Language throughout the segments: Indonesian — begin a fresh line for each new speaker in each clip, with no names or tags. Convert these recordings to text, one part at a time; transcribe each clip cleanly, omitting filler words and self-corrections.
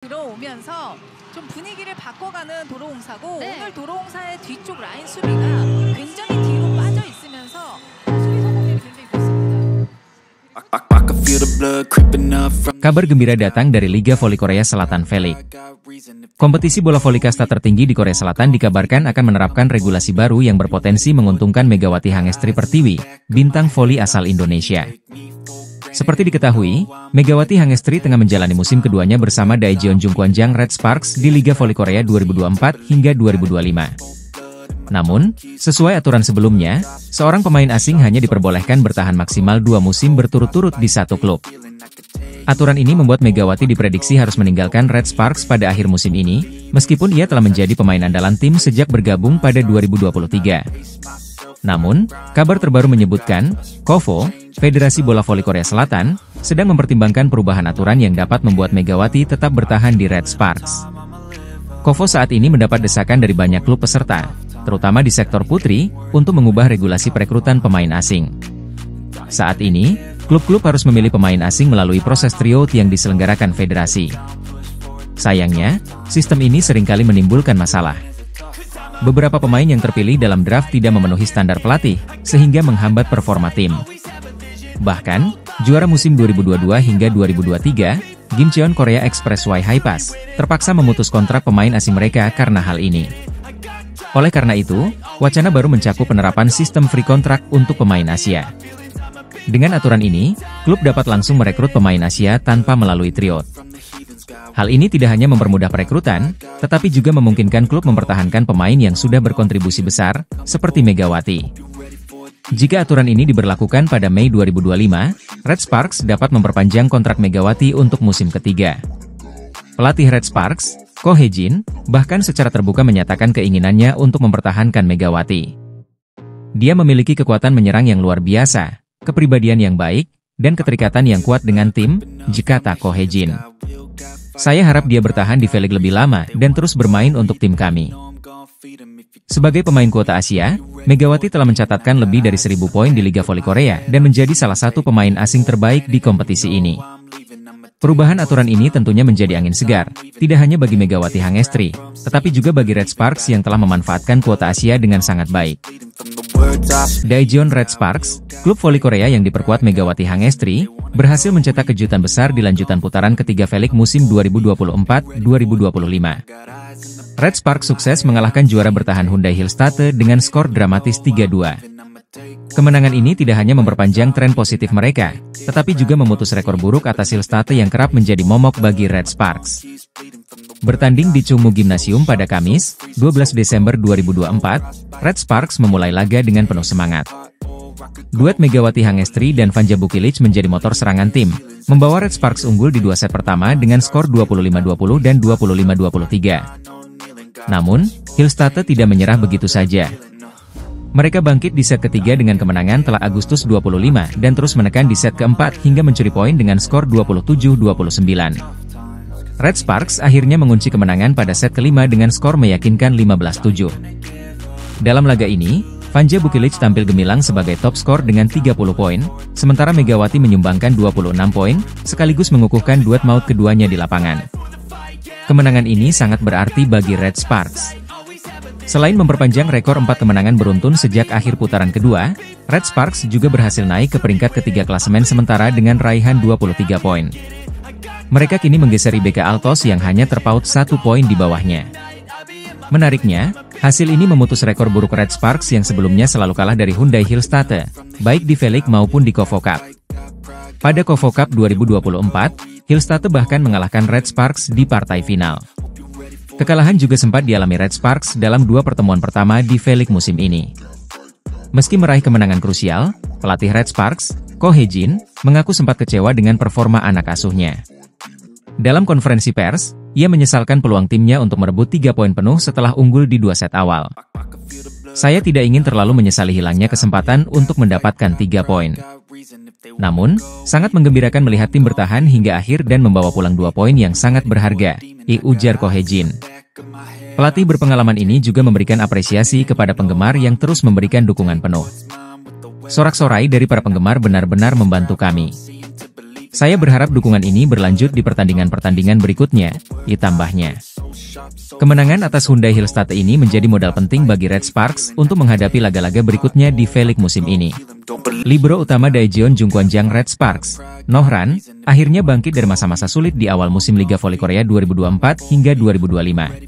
들어오면서 좀 분위기를 바꿔가는 도로공사고
네.
오늘 도로공사의 뒤쪽 라인 수비가 굉장히 뒤로 빠져 있으면서 수비 성공률이 굉장히 좋습니다.
Kabar gembira datang dari Liga Voli Korea Selatan VLIC. Kompetisi bola voli kasta tertinggi di Korea Selatan dikabarkan akan menerapkan regulasi baru yang berpotensi menguntungkan Megawati Hangestri Pertiwi, bintang voli asal Indonesia. Seperti diketahui, Megawati Hangestri tengah menjalani musim keduanya bersama Daejeon Jungkwanjang Red Sparks di Liga Voli Korea 2024 hingga 2025. Namun, sesuai aturan sebelumnya, seorang pemain asing hanya diperbolehkan bertahan maksimal 2 musim berturut-turut di satu klub. Aturan ini membuat Megawati diprediksi harus meninggalkan Red Sparks pada akhir musim ini, meskipun ia telah menjadi pemain andalan tim sejak bergabung pada 2023. Namun, kabar terbaru menyebutkan, KOVO, Federasi Bola Voli Korea Selatan, sedang mempertimbangkan perubahan aturan yang dapat membuat Megawati tetap bertahan di Red Sparks. KOVO saat ini mendapat desakan dari banyak klub peserta, terutama di sektor putri, untuk mengubah regulasi perekrutan pemain asing. Saat ini, klub-klub harus memilih pemain asing melalui proses tryout yang diselenggarakan federasi. Sayangnya, sistem ini seringkali menimbulkan masalah. Beberapa pemain yang terpilih dalam draft tidak memenuhi standar pelatih, sehingga menghambat performa tim. Bahkan, juara musim 2022 hingga 2023, Gimcheon Korea Expressway Highpass, terpaksa memutus kontrak pemain asing mereka karena hal ini. Oleh karena itu, wacana baru mencakup penerapan sistem free kontrak untuk pemain Asia. Dengan aturan ini, klub dapat langsung merekrut pemain Asia tanpa melalui tryout. Hal ini tidak hanya mempermudah perekrutan, tetapi juga memungkinkan klub mempertahankan pemain yang sudah berkontribusi besar, seperti Megawati. Jika aturan ini diberlakukan pada Mei 2025, Red Sparks dapat memperpanjang kontrak Megawati untuk musim ketiga. Pelatih Red Sparks, Ko Hae-jin, bahkan secara terbuka menyatakan keinginannya untuk mempertahankan Megawati. Dia memiliki kekuatan menyerang yang luar biasa, kepribadian yang baik, dan keterikatan yang kuat dengan tim, kata Ko Hae-jin. Saya harap dia bertahan di V-League lebih lama dan terus bermain untuk tim kami. Sebagai pemain kuota Asia, Megawati telah mencatatkan lebih dari 1.000 poin di Liga Voli Korea dan menjadi salah satu pemain asing terbaik di kompetisi ini. Perubahan aturan ini tentunya menjadi angin segar, tidak hanya bagi Megawati Hangestri, tetapi juga bagi Red Sparks yang telah memanfaatkan kuota Asia dengan sangat baik. Daejeon Red Sparks, klub voli Korea yang diperkuat Megawati Hangestri, berhasil mencetak kejutan besar di lanjutan putaran ketiga V-League musim 2024-2025. Red Sparks sukses mengalahkan juara bertahan Hyundai Hillstatte dengan skor dramatis 3-2. Kemenangan ini tidak hanya memperpanjang tren positif mereka, tetapi juga memutus rekor buruk atas Hillstatte yang kerap menjadi momok bagi Red Sparks. Bertanding di Chungmu Gymnasium pada Kamis, 12 Desember 2024, Red Sparks memulai laga dengan penuh semangat. Duet Megawati Hangestri dan Vanja Bukilic menjadi motor serangan tim, membawa Red Sparks unggul di 2 set pertama dengan skor 25-20 dan 25-23. Namun, Hillstatte tidak menyerah begitu saja. Mereka bangkit di set ketiga dengan kemenangan telak Agustus 25 dan terus menekan di set keempat hingga mencuri poin dengan skor 27-29. Red Sparks akhirnya mengunci kemenangan pada set kelima dengan skor meyakinkan 15-7. Dalam laga ini, Vanja Bukilic tampil gemilang sebagai top skor dengan 30 poin, sementara Megawati menyumbangkan 26 poin, sekaligus mengukuhkan duet maut keduanya di lapangan. Kemenangan ini sangat berarti bagi Red Sparks. Selain memperpanjang rekor 4 kemenangan beruntun sejak akhir putaran kedua, Red Sparks juga berhasil naik ke peringkat ketiga klasemen sementara dengan raihan 23 poin. Mereka kini menggeser IBK Altos yang hanya terpaut 1 poin di bawahnya. Menariknya, hasil ini memutus rekor buruk Red Sparks yang sebelumnya selalu kalah dari Hyundai Hillstatte, baik di V-League maupun di KOVO Cup. Pada KOVO Cup 2024, Hillstatte bahkan mengalahkan Red Sparks di partai final. Kekalahan juga sempat dialami Red Sparks dalam 2 pertemuan pertama di V-League musim ini. Meski meraih kemenangan krusial, pelatih Red Sparks, Ko Hae-jin, mengaku sempat kecewa dengan performa anak asuhnya. Dalam konferensi pers, ia menyesalkan peluang timnya untuk merebut 3 poin penuh setelah unggul di 2 set awal. Saya tidak ingin terlalu menyesali hilangnya kesempatan untuk mendapatkan 3 poin. Namun, sangat menggembirakan melihat tim bertahan hingga akhir dan membawa pulang 2 poin yang sangat berharga, ujar Ko Hae-jin. Pelatih berpengalaman ini juga memberikan apresiasi kepada penggemar yang terus memberikan dukungan penuh. Sorak-sorai dari para penggemar benar-benar membantu kami. Saya berharap dukungan ini berlanjut di pertandingan-pertandingan berikutnya, ditambahnya. Kemenangan atas Hyundai Hillstatt ini menjadi modal penting bagi Red Sparks untuk menghadapi laga-laga berikutnya di V-League musim ini. Libero utama Daejeon Jungkwanjang Red Sparks, Noh Ran, akhirnya bangkit dari masa-masa sulit di awal musim Liga Voli Korea 2024 hingga 2025.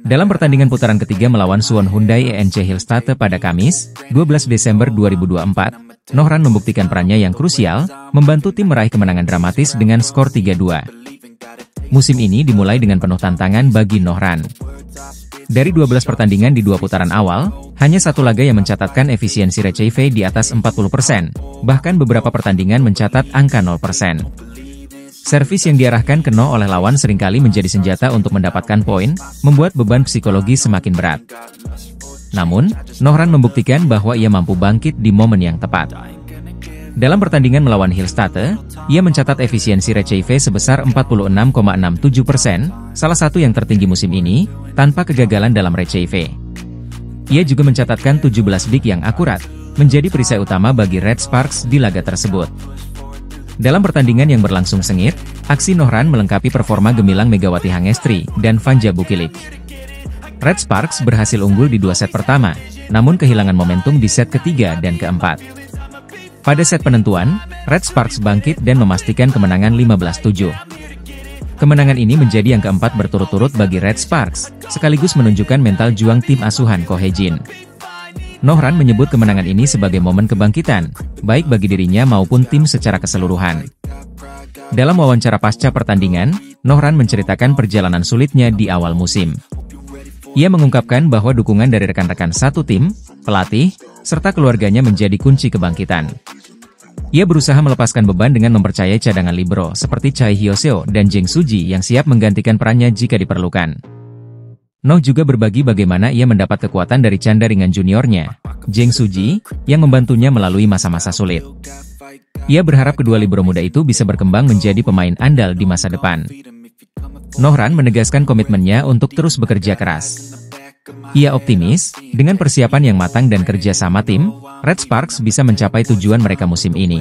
Dalam pertandingan putaran ketiga melawan Suwon Hyundai ENC Hillstatt pada Kamis, 12 Desember 2024, Noh Ran membuktikan perannya yang krusial, membantu tim meraih kemenangan dramatis dengan skor 3-2. Musim ini dimulai dengan penuh tantangan bagi Noh Ran. Dari 12 pertandingan di 2 putaran awal, hanya satu laga yang mencatatkan efisiensi RCV di atas 40%, bahkan beberapa pertandingan mencatat angka 0%. Servis yang diarahkan ke Noh oleh lawan seringkali menjadi senjata untuk mendapatkan poin, membuat beban psikologi semakin berat. Namun, Noh Ran membuktikan bahwa ia mampu bangkit di momen yang tepat. Dalam pertandingan melawan Hillstatt, ia mencatat efisiensi RCV sebesar 46,67%, salah satu yang tertinggi musim ini, tanpa kegagalan dalam RCV. Ia juga mencatatkan 17 big yang akurat, menjadi perisai utama bagi Red Sparks di laga tersebut. Dalam pertandingan yang berlangsung sengit, aksi Noh Ran melengkapi performa gemilang Megawati Hangestri dan Vanja Bukilic. Red Sparks berhasil unggul di 2 set pertama, namun kehilangan momentum di set ketiga dan keempat. Pada set penentuan, Red Sparks bangkit dan memastikan kemenangan 15-7. Kemenangan ini menjadi yang keempat berturut-turut bagi Red Sparks, sekaligus menunjukkan mental juang tim asuhan Ko Hae-jin. Noh Ran menyebut kemenangan ini sebagai momen kebangkitan, baik bagi dirinya maupun tim secara keseluruhan. Dalam wawancara pasca pertandingan, Noh Ran menceritakan perjalanan sulitnya di awal musim. Ia mengungkapkan bahwa dukungan dari rekan-rekan satu tim, pelatih, serta keluarganya menjadi kunci kebangkitan. Ia berusaha melepaskan beban dengan mempercayai cadangan libero seperti Choi Hyo-seo dan Jang Soo-ji yang siap menggantikan perannya jika diperlukan. Noh juga berbagi bagaimana ia mendapat kekuatan dari canda ringan juniornya, Jang Soo-ji, yang membantunya melalui masa-masa sulit. Ia berharap kedua libero muda itu bisa berkembang menjadi pemain andal di masa depan. Noh Ran menegaskan komitmennya untuk terus bekerja keras. Ia optimis, dengan persiapan yang matang dan kerja sama tim, Red Sparks bisa mencapai tujuan mereka musim ini.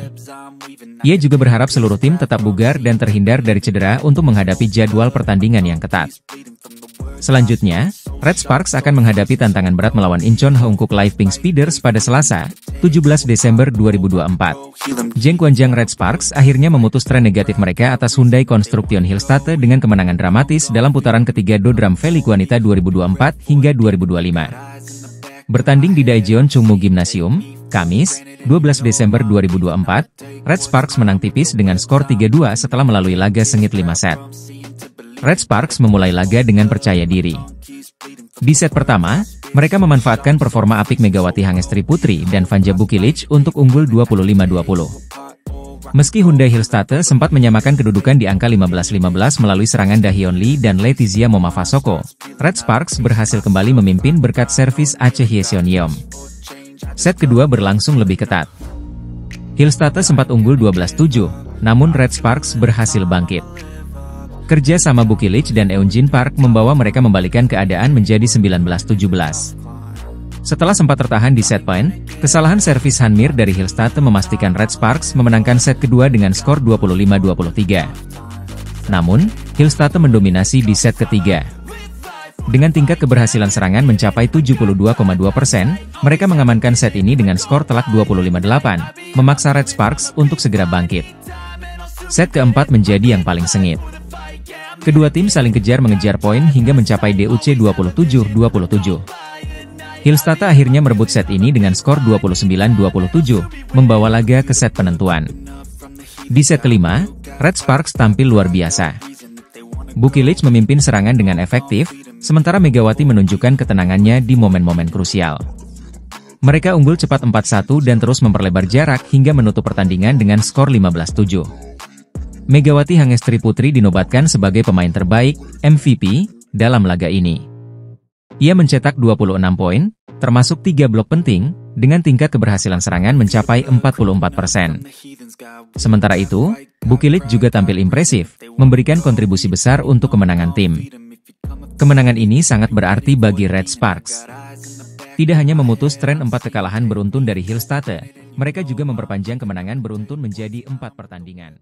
Ia juga berharap seluruh tim tetap bugar dan terhindar dari cedera untuk menghadapi jadwal pertandingan yang ketat. Selanjutnya, Red Sparks akan menghadapi tantangan berat melawan Incheon Haeunkook Live Pink Speeders pada Selasa, 17 Desember 2024. Jungkwanjang Red Sparks akhirnya memutus tren negatif mereka atas Hyundai Construction Hillstatt dengan kemenangan dramatis dalam putaran ketiga Dodram V-League Wanita 2024 hingga 2025. Bertanding di Daejeon Chungmu Gymnasium, Kamis, 12 Desember 2024, Red Sparks menang tipis dengan skor 3-2 setelah melalui laga sengit 5 set. Red Sparks memulai laga dengan percaya diri. Di set pertama, mereka memanfaatkan performa apik Megawati Hangestri Putri dan Vanja Bukilic untuk unggul 25-20. Meski Hyundai Hillstatt sempat menyamakan kedudukan di angka 15-15 melalui serangan Dahyun Lee dan Letizia Momafasoko, Red Sparks berhasil kembali memimpin berkat servis Ache Hyeseon Yeom. Set kedua berlangsung lebih ketat. Hillstatt sempat unggul 12-7, namun Red Sparks berhasil bangkit. Kerja sama Bukilic dan Eunjin Park membawa mereka membalikkan keadaan menjadi 19-17. Setelah sempat tertahan di set point, kesalahan servis Hanmir dari Hillstatt memastikan Red Sparks memenangkan set kedua dengan skor 25-23. Namun, Hillstatt mendominasi di set ketiga. Dengan tingkat keberhasilan serangan mencapai 72,2%, mereka mengamankan set ini dengan skor telak 25-8, memaksa Red Sparks untuk segera bangkit. Set keempat menjadi yang paling sengit. Kedua tim saling kejar-mengejar poin hingga mencapai DUC 27-27. Hillstatt akhirnya merebut set ini dengan skor 29-27, membawa laga ke set penentuan. Di set kelima, Red Sparks tampil luar biasa. Bukilic memimpin serangan dengan efektif, sementara Megawati menunjukkan ketenangannya di momen-momen krusial. Mereka unggul cepat 4-1 dan terus memperlebar jarak hingga menutup pertandingan dengan skor 15-7. Megawati Hangestri Putri dinobatkan sebagai pemain terbaik, MVP, dalam laga ini. Ia mencetak 26 poin, termasuk 3 blok penting, dengan tingkat keberhasilan serangan mencapai 44%. Sementara itu, Bukilic juga tampil impresif, memberikan kontribusi besar untuk kemenangan tim. Kemenangan ini sangat berarti bagi Red Sparks. Tidak hanya memutus tren 4 kekalahan beruntun dari Hillstatt, mereka juga memperpanjang kemenangan beruntun menjadi 4 pertandingan.